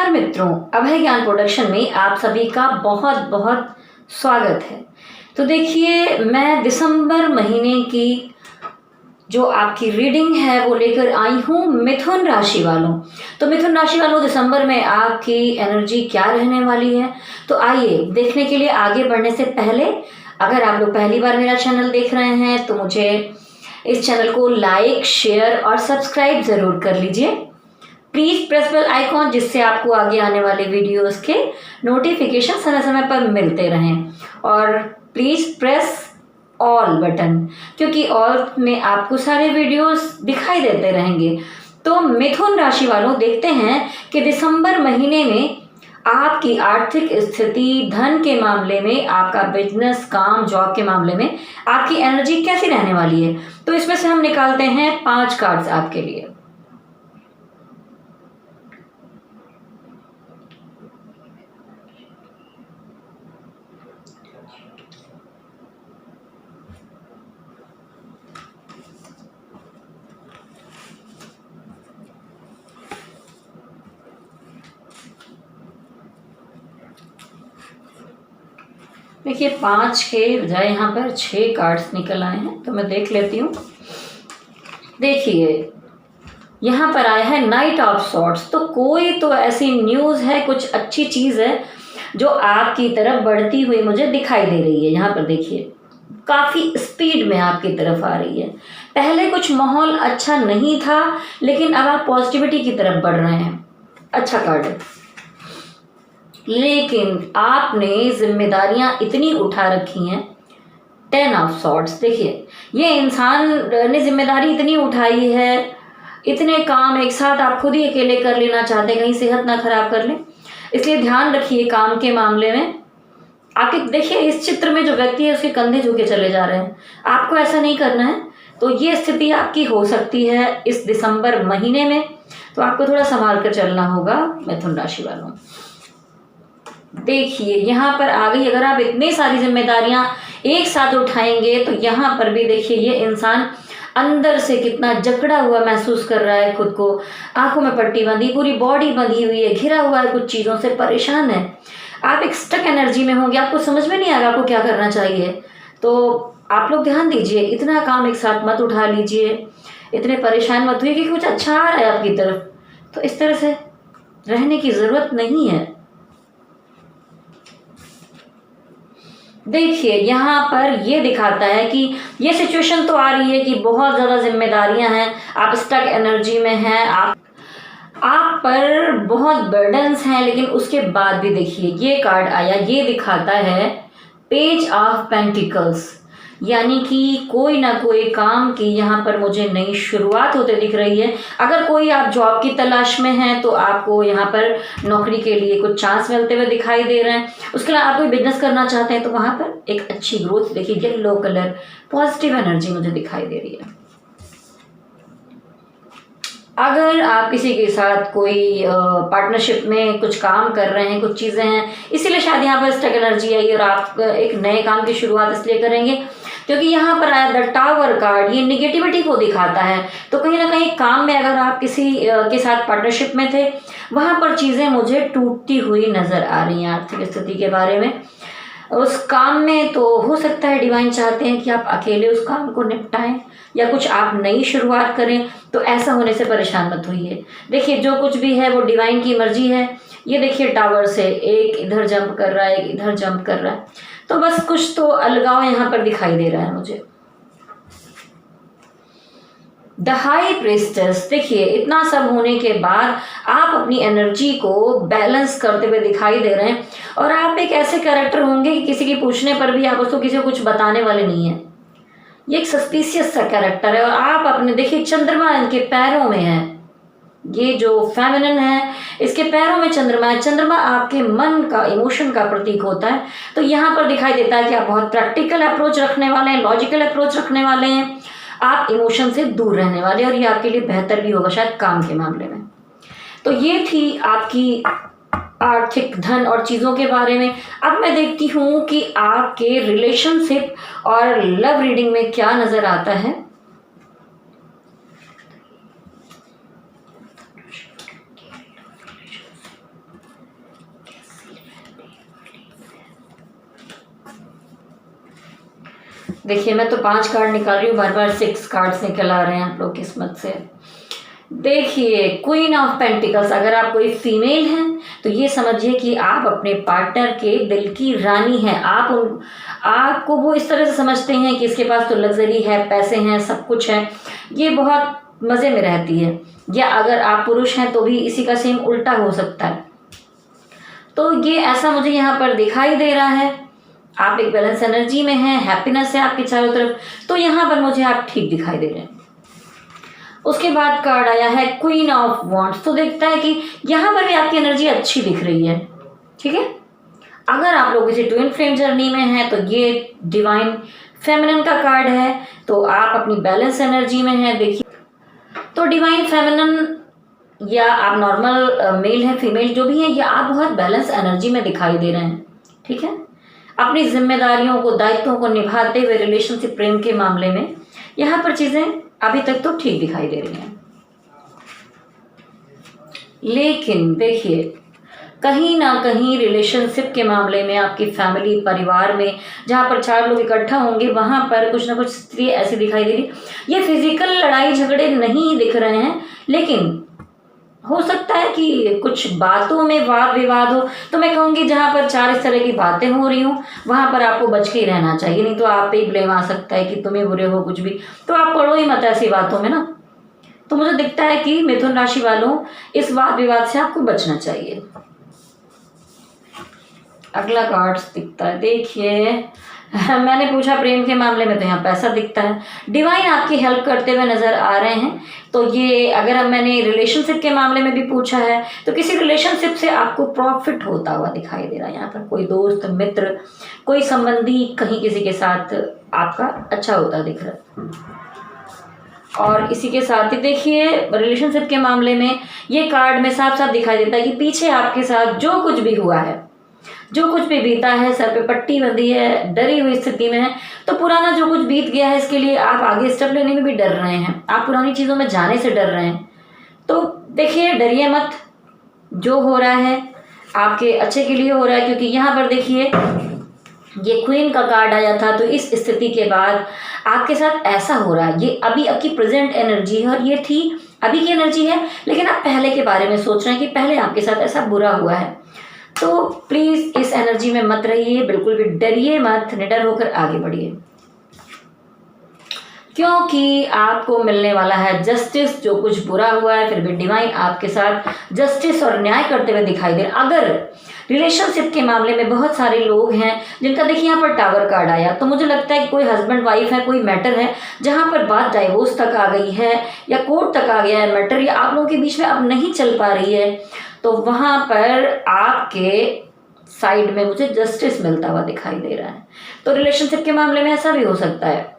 नमस्कार मित्रों, अभय ज्ञान प्रोडक्शन में आप सभी का बहुत बहुत स्वागत है। तो देखिए, मैं दिसंबर महीने की जो आपकी रीडिंग है वो लेकर आई हूँ मिथुन राशि वालों। तो मिथुन राशि वालों, दिसंबर में आपकी एनर्जी क्या रहने वाली है, तो आइए देखने के लिए आगे बढ़ने से पहले अगर आप लोग पहली बार मेरा चैनल देख रहे हैं तो मुझे इस चैनल को लाइक, शेयर और सब्सक्राइब ज़रूर कर लीजिए। प्लीज़ प्रेस बेल आइकॉन, जिससे आपको आगे आने वाले वीडियोस के नोटिफिकेशन समय समय पर मिलते रहें। और प्लीज़ प्रेस ऑल बटन, क्योंकि ऑल में आपको सारे वीडियोस दिखाई देते रहेंगे। तो मिथुन राशि वालों, देखते हैं कि दिसंबर महीने में आपकी आर्थिक स्थिति, धन के मामले में, आपका बिजनेस, काम, जॉब के मामले में आपकी एनर्जी कैसी रहने वाली है। तो इसमें से हम निकालते हैं 5 कार्ड्स आपके लिए। देखिए, 5 के बजाय यहाँ पर 6 कार्ड्स निकल आए हैं, तो मैं देख लेती हूँ। देखिए, यहाँ पर आया है नाइट ऑफ सॉर्ड्स। तो कोई तो ऐसी न्यूज़ है, कुछ अच्छी चीज़ है जो आपकी तरफ बढ़ती हुई मुझे दिखाई दे रही है। यहाँ पर देखिए, काफ़ी स्पीड में आपकी तरफ आ रही है। पहले कुछ माहौल अच्छा नहीं था, लेकिन अब आप पॉजिटिविटी की तरफ बढ़ रहे हैं। अच्छा कार्ड है। लेकिन आपने जिम्मेदारियां इतनी उठा रखी हैं। 10 ऑफ सॉर्ड्स। देखिए, ये इंसान ने जिम्मेदारी इतनी उठाई है, इतने काम एक साथ आप खुद ही अकेले कर लेना चाहते हैं, कहीं सेहत ना खराब कर लें, इसलिए ध्यान रखिए काम के मामले में। आपके देखिए, इस चित्र में जो व्यक्ति है उसके कंधे झुके चले जा रहे हैं। आपको ऐसा नहीं करना है। तो ये स्थिति आपकी हो सकती है इस दिसंबर महीने में, तो आपको थोड़ा संभाल कर चलना होगा मिथुन राशि वालों। देखिए, यहाँ पर आ गई, अगर आप इतनी सारी जिम्मेदारियां एक साथ उठाएंगे तो यहाँ पर भी देखिए, ये इंसान अंदर से कितना जकड़ा हुआ महसूस कर रहा है खुद को। आंखों में पट्टी बंधी, पूरी बॉडी बंधी हुई है, घिरा हुआ है कुछ चीज़ों से, परेशान है। आप एक स्टक एनर्जी में होंगे, आपको समझ में नहीं आएगा आपको क्या करना चाहिए। तो आप लोग ध्यान दीजिए, इतना काम एक साथ मत उठा लीजिए, इतने परेशान मत हुई कि कुछ अच्छा आ रहा है आपकी तरफ। तो इस तरह से रहने की ज़रूरत नहीं है। देखिए, यहाँ पर ये दिखाता है कि ये सिचुएशन तो आ रही है कि बहुत ज़्यादा जिम्मेदारियां हैं, आप स्टक एनर्जी में हैं, आप पर बहुत बर्डन्स हैं, लेकिन उसके बाद भी देखिए, ये कार्ड आया, ये दिखाता है पेज ऑफ पेंटिकल्स, यानी कि कोई ना कोई काम की यहाँ पर मुझे नई शुरुआत होते दिख रही है। अगर कोई आप जॉब की तलाश में हैं तो आपको यहाँ पर नौकरी के लिए कुछ चांस मिलते हुए दिखाई दे रहे हैं। उसके अलावा आप कोई बिजनेस करना चाहते हैं तो वहाँ पर एक अच्छी ग्रोथ, देखिए येलो कलर, पॉजिटिव एनर्जी मुझे दिखाई दे रही है। अगर आप किसी के साथ कोई पार्टनरशिप में कुछ काम कर रहे हैं, कुछ चीज़ें हैं, इसीलिए शायद यहाँ पर स्टक एनर्जी आई और आप एक नए काम की शुरुआत इसलिए करेंगे क्योंकि यहाँ पर आया द टावर कार्ड। ये निगेटिविटी को दिखाता है। तो कहीं ना कहीं काम में अगर आप किसी के साथ पार्टनरशिप में थे, वहाँ पर चीज़ें मुझे टूटती हुई नज़र आ रही हैं आर्थिक स्थिति के बारे में। उस काम में तो हो सकता है डिवाइन चाहते हैं कि आप अकेले उस काम को निपटाएं या कुछ आप नई शुरुआत करें, तो ऐसा होने से परेशान मत होइए। देखिए, जो कुछ भी है वो डिवाइन की मर्जी है। ये देखिए, टावर से एक इधर जंप कर रहा है, एक इधर जंप कर रहा है, तो बस कुछ तो अलगाव यहाँ पर दिखाई दे रहा है मुझे। The high priestess. देखिए, इतना सब होने के बाद आप अपनी एनर्जी को बैलेंस करते हुए दिखाई दे रहे हैं और आप एक ऐसे कैरेक्टर होंगे कि किसी की पूछने पर भी आप उसको किसी को कुछ बताने वाले नहीं हैं। ये एक सस्पिशियस सा कैरेक्टर है। और आप अपने देखिए, चंद्रमा इनके पैरों में है। ये जो फेमिनिन है, इसके पैरों में चंद्रमा है। चंद्रमा आपके मन का, इमोशन का प्रतीक होता है। तो यहाँ पर दिखाई देता है कि आप बहुत प्रैक्टिकल अप्रोच रखने वाले हैं, लॉजिकल अप्रोच रखने वाले हैं, आप इमोशन से दूर रहने वाले हैं और ये आपके लिए बेहतर भी होगा शायद काम के मामले में। तो ये थी आपकी आर्थिक, धन और चीज़ों के बारे में। अब मैं देखती हूँ कि आपके रिलेशनशिप और लव रीडिंग में क्या नज़र आता है। देखिए मैं तो 5 कार्ड निकाल रही हूँ, बार बार 6 कार्ड्स निकल आ रहे हैं आप लोग किस्मत से। देखिए क्वीन ऑफ पेंटिकल्स, अगर आप कोई फीमेल हैं तो ये समझिए कि आप अपने पार्टनर के दिल की रानी हैं। आपको वो इस तरह से समझते हैं कि इसके पास तो लग्जरी है, पैसे हैं, सब कुछ है, ये बहुत मज़े में रहती है। या अगर आप पुरुष हैं तो भी इसी का सेम उल्टा हो सकता है। तो ये ऐसा मुझे यहाँ पर दिखाई दे रहा है। आप एक बैलेंस एनर्जी में हैं, हैप्पीनेस है आपके चारों तरफ, तो यहाँ पर मुझे आप ठीक दिखाई दे रहे हैं। उसके बाद कार्ड आया है क्वीन ऑफ वॉन्ड्स, तो देखता है कि यहाँ पर भी आपकी एनर्जी अच्छी दिख रही है। ठीक है, अगर आप लोग किसी ट्विन फ्लेम जर्नी में हैं तो ये डिवाइन फेमिनिन का कार्ड है, तो आप अपनी बैलेंस एनर्जी में हैं। देखिए तो डिवाइन फेमिनिन या आप नॉर्मल मेल है फीमेल जो भी है, या आप बहुत बैलेंस एनर्जी में दिखाई दे रहे हैं। ठीक है, अपनी जिम्मेदारियों को, दायित्वों को निभाते हुए रिलेशनशिप प्रेम के मामले में यहाँ पर चीज़ें अभी तक तो ठीक दिखाई दे रही हैं। लेकिन देखिए कहीं ना कहीं रिलेशनशिप के मामले में आपकी फैमिली, परिवार में जहाँ पर 4 लोग इकट्ठा होंगे, वहाँ पर कुछ ना कुछ स्थिति ऐसी दिखाई दे रही। ये फिजिकल लड़ाई झगड़े नहीं दिख रहे हैं, लेकिन हो सकता है कि कुछ बातों में वाद विवाद हो। तो मैं कहूँगी जहाँ पर 4 इस तरह की बातें हो रही हूँ वहाँ पर आपको बच के ही रहना चाहिए, नहीं तो आप पे ही ब्लेम आ सकता है कि तुम्हें बुरे हो कुछ भी, तो आप पढ़ो ही मत ऐसी बातों में ना। तो मुझे दिखता है कि मिथुन राशि वालों इस वाद विवाद से आपको बचना चाहिए। अगला कार्ड दिखता है, देखिए मैंने पूछा प्रेम के मामले में, तो यहाँ पैसा दिखता है। डिवाइन आपकी हेल्प करते हुए नजर आ रहे हैं। तो ये अगर अब मैंने रिलेशनशिप के मामले में भी पूछा है तो किसी रिलेशनशिप से आपको प्रॉफिट होता हुआ दिखाई दे रहा है। यहाँ पर कोई दोस्त, मित्र, कोई संबंधी कहीं किसी के साथ आपका अच्छा होता दिख रहा है। और इसी के साथ ही देखिए रिलेशनशिप के मामले में ये कार्ड में साफ साफ दिखाई देता है कि पीछे आपके साथ जो कुछ भी हुआ है, जो कुछ भी बीता है, सर पे पट्टी बंधी है, डरी हुई स्थिति में है, तो पुराना जो कुछ बीत गया है इसके लिए आप आगे स्टेप लेने में भी डर रहे हैं, आप पुरानी चीज़ों में जाने से डर रहे हैं। तो देखिए डरिए मत, जो हो रहा है आपके अच्छे के लिए हो रहा है। क्योंकि यहाँ पर देखिए ये क्वीन का कार्ड आया था, तो इस स्थिति के बाद आपके साथ ऐसा हो रहा है, ये अभी आपकी प्रेजेंट एनर्जी है और ये थी अभी की एनर्जी है, लेकिन आप पहले के बारे में सोच रहे हैं कि पहले आपके साथ ऐसा बुरा हुआ है। तो प्लीज़ इस एनर्जी में मत रहिए, बिल्कुल भी डरिए मत, निडर होकर आगे बढ़िए, क्योंकि आपको मिलने वाला है जस्टिस। जो कुछ बुरा हुआ है फिर भी डिवाइन आपके साथ जस्टिस और न्याय करते हुए दिखाई दे रहे। अगर रिलेशनशिप के मामले में बहुत सारे लोग हैं जिनका देखिए यहाँ पर टावर कार्ड आया, तो मुझे लगता है कि कोई हस्बैंड वाइफ है, कोई मैटर है जहाँ पर बात डाइवोर्स तक आ गई है या कोर्ट तक आ गया है मैटर, या आप लोगों के बीच में अब नहीं चल पा रही है, तो वहाँ पर आपके साइड में मुझे जस्टिस मिलता हुआ दिखाई दे रहा है। तो रिलेशनशिप के मामले में ऐसा भी हो सकता है,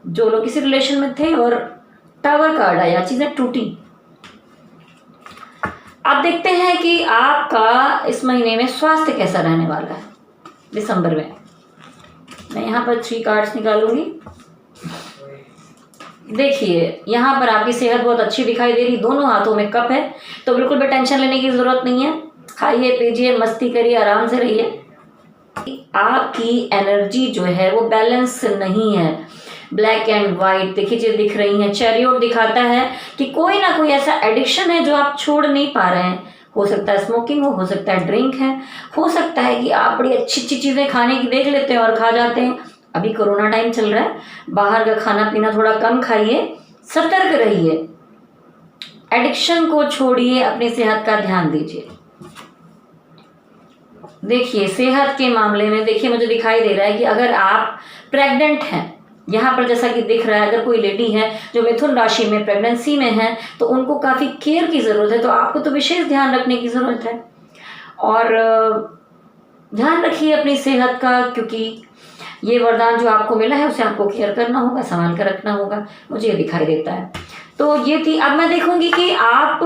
जो लोग किसी रिलेशन में थे और टावर कार्ड आया, चीज़ें टूटी। अब देखते हैं कि आपका इस महीने में स्वास्थ्य कैसा रहने वाला है दिसंबर में। मैं यहाँ पर 3 कार्ड्स निकालूंगी। देखिए यहाँ पर आपकी सेहत बहुत अच्छी दिखाई दे रही, दोनों हाथों में कप है, तो बिल्कुल भी टेंशन लेने की ज़रूरत नहीं है। खाइए, पीजिए, मस्ती करिए, आराम से रहिए। आपकी एनर्जी जो है वो बैलेंस नहीं है, ब्लैक एंड वाइट देखिए चीज़ दिख रही हैं। चैरियट दिखाता है कि कोई ना कोई ऐसा एडिक्शन है जो आप छोड़ नहीं पा रहे हैं। हो सकता है स्मोकिंग हो सकता है ड्रिंक है, हो सकता है कि आप बड़ी अच्छी अच्छी चीज़ें खाने की देख लेते हैं और खा जाते हैं। अभी कोरोना टाइम चल रहा है, बाहर का खाना पीना थोड़ा कम खाइए, सतर्क रहिए, एडिक्शन को छोड़िए, अपनी सेहत का ध्यान दीजिए। देखिए सेहत के मामले में देखिए मुझे दिखाई दे रहा है कि अगर आप प्रेग्नेंट हैं, यहाँ पर जैसा कि दिख रहा है, अगर कोई लेडी है जो मिथुन राशि में प्रेगनेंसी में है तो उनको काफ़ी केयर की ज़रूरत है, तो आपको तो विशेष ध्यान रखने की ज़रूरत है। और ध्यान रखिए अपनी सेहत का, क्योंकि ये वरदान जो आपको मिला है उसे आपको केयर करना होगा, संभाल कर रखना होगा, मुझे ये दिखाई देता है। तो ये थी, अब मैं देखूंगी कि आप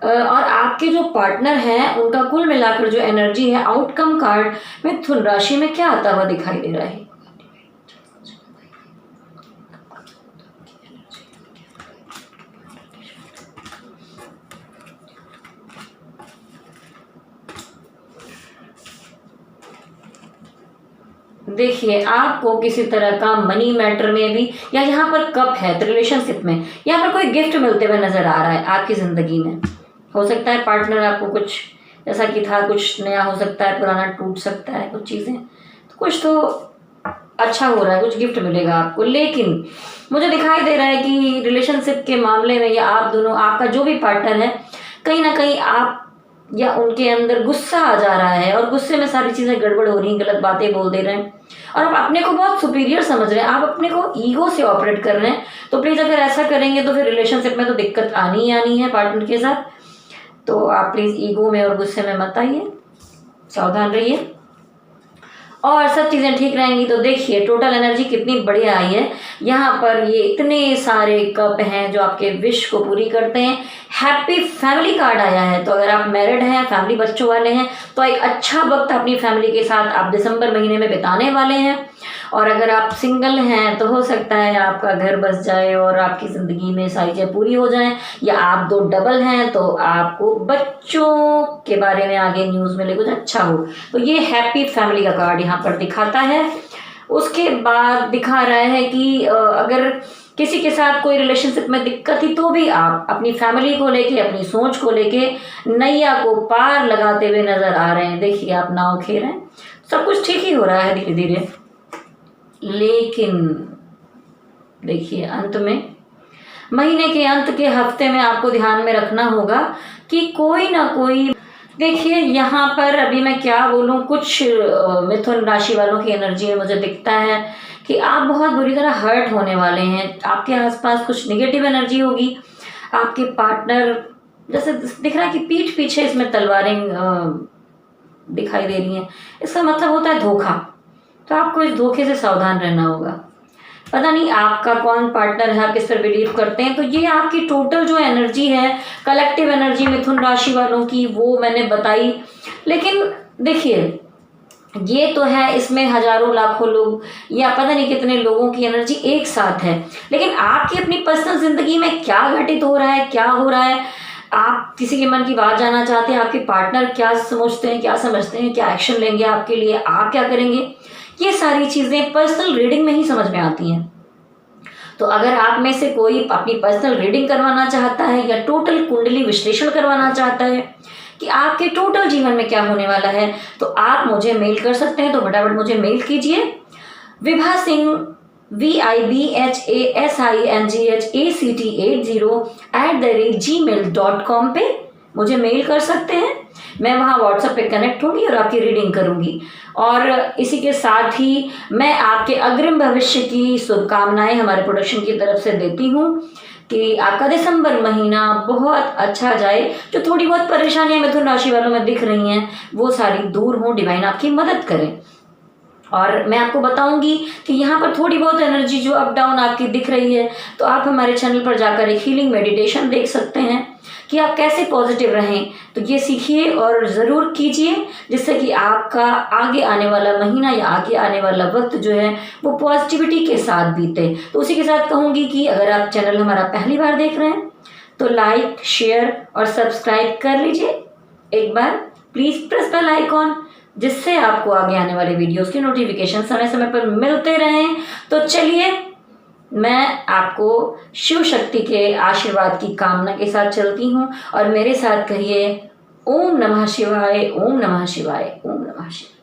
और आपके जो पार्टनर हैं उनका कुल मिलाकर जो एनर्जी है, आउटकम कार्ड मिथुन राशि में क्या आता हुआ दिखाई दे रहा है। देखिए आपको किसी तरह का मनी मैटर में भी, या यहाँ पर कप है तो रिलेशनशिप में, यहाँ पर कोई गिफ्ट मिलते हुए नजर आ रहा है आपकी जिंदगी में। हो सकता है पार्टनर आपको कुछ जैसा कि था कुछ नया हो सकता है, पुराना टूट सकता है, कुछ चीजें तो कुछ तो अच्छा हो रहा है, कुछ गिफ्ट मिलेगा आपको। लेकिन मुझे दिखाई दे रहा है कि रिलेशनशिप के मामले में या आप दोनों, आपका जो भी पार्टनर है, कहीं ना कहीं आप या उनके अंदर गुस्सा आ जा रहा है और गुस्से में सारी चीजें गड़बड़ हो रही हैं, गलत बातें बोल दे रहे हैं और आप अपने को बहुत सुपीरियर समझ रहे हैं, आप अपने को ईगो से ऑपरेट कर रहे हैं। तो प्लीज अगर ऐसा करेंगे तो फिर रिलेशनशिप में तो दिक्कत आनी ही आनी है पार्टनर के साथ। तो आप प्लीज ईगो में और गुस्से में मत आइए, सावधान रहिए और सब चीज़ें ठीक रहेंगी। तो देखिए टोटल एनर्जी कितनी बढ़िया आई है। यहाँ पर ये इतने सारे कप हैं जो आपके विश को पूरी करते हैं। हैप्पी फैमिली कार्ड आया है, तो अगर आप मैरिड हैं, फैमिली बच्चों वाले हैं, तो एक अच्छा वक्त अपनी फैमिली के साथ आप दिसंबर महीने में बिताने वाले हैं। और अगर आप सिंगल हैं तो हो सकता है आपका घर बस जाए और आपकी ज़िंदगी में सारी चीज़ें पूरी हो जाएं, या आप दो डबल हैं तो आपको बच्चों के बारे में आगे न्यूज़ मिले, कुछ अच्छा हो। तो ये हैप्पी फैमिली का कार्ड यहाँ पर दिखाता है। उसके बाद दिखा रहा है कि अगर किसी के साथ कोई रिलेशनशिप में दिक्कत थी तो भी आप अपनी फैमिली को लेके, अपनी सोच को लेके नैया को पार लगाते हुए नजर आ रहे हैं। देखिए आप नाव खेल रहे हैं, सब कुछ ठीक ही हो रहा है धीरे धीरे। लेकिन देखिए अंत में, महीने के अंत के हफ्ते में आपको ध्यान में रखना होगा कि कोई ना कोई, देखिए यहाँ पर अभी मैं क्या बोलूँ, कुछ मिथुन राशि वालों की एनर्जी में मुझे दिखता है कि आप बहुत बुरी तरह हर्ट होने वाले हैं। आपके आसपास कुछ नेगेटिव एनर्जी होगी। आपके पार्टनर, जैसे दिख रहा है कि पीठ पीछे इसमें तलवारें दिखाई दे रही हैं, इसका मतलब होता है धोखा। तो आपको इस धोखे से सावधान रहना होगा। पता नहीं आपका कौन पार्टनर है, आप किस पर बिलीव करते हैं। तो ये आपकी टोटल जो एनर्जी है, कलेक्टिव एनर्जी मिथुन राशि वालों की, वो मैंने बताई। लेकिन देखिए ये तो है, इसमें हजारों लाखों लोग या पता नहीं कितने लोगों की एनर्जी एक साथ है। लेकिन आपकी अपनी पर्सनल जिंदगी में क्या घटित हो रहा है, क्या हो रहा है, आप किसी के मन की बात जानना चाहते हैं, आपके पार्टनर क्या सोचते हैं, क्या समझते हैं, क्या एक्शन लेंगे आपके लिए, आप क्या करेंगे, ये सारी चीजें पर्सनल रीडिंग में ही समझ में आती हैं। तो अगर आप में से कोई अपनी पर्सनल रीडिंग करवाना चाहता है या टोटल कुंडली विश्लेषण करवाना चाहता है कि आपके टोटल जीवन में क्या होने वाला है, तो आप मुझे मेल कर सकते हैं। तो फटाफट मुझे मेल कीजिए विभासिंह VIBHASINGHACT80@gmail.com पे मुझे मेल कर सकते हैं। मैं वहाँ व्हाट्सएप पे कनेक्ट होंगी और आपकी रीडिंग करूँगी। और इसी के साथ ही मैं आपके अग्रिम भविष्य की शुभकामनाएं हमारे प्रोडक्शन की तरफ से देती हूँ कि आपका दिसंबर महीना बहुत अच्छा जाए। जो थोड़ी बहुत परेशानियां मिथुन राशि वालों में दिख रही हैं वो सारी दूर हों, डिवाइन आपकी मदद करें। और मैं आपको बताऊंगी कि यहाँ पर थोड़ी बहुत एनर्जी जो अप डाउन आपकी दिख रही है, तो आप हमारे चैनल पर जाकर एक हीलिंग मेडिटेशन देख सकते हैं कि आप कैसे पॉजिटिव रहें। तो ये सीखिए और ज़रूर कीजिए, जिससे कि आपका आगे आने वाला महीना या आगे आने वाला वक्त जो है वो पॉजिटिविटी के साथ बीते। तो उसी के साथ कहूँगी कि अगर आप चैनल हमारा पहली बार देख रहे हैं तो लाइक, शेयर और सब्सक्राइब कर लीजिए। एक बार प्लीज़ प्रेस बेल आइकॉन, जिससे आपको आगे आने वाले वीडियोस की नोटिफिकेशन समय समय पर मिलते रहें। तो चलिए, मैं आपको शिव शक्ति के आशीर्वाद की कामना के साथ चलती हूँ और मेरे साथ कहिए ओम नमः शिवाय, ओम नमः शिवाय, ओम नमः शिवाय।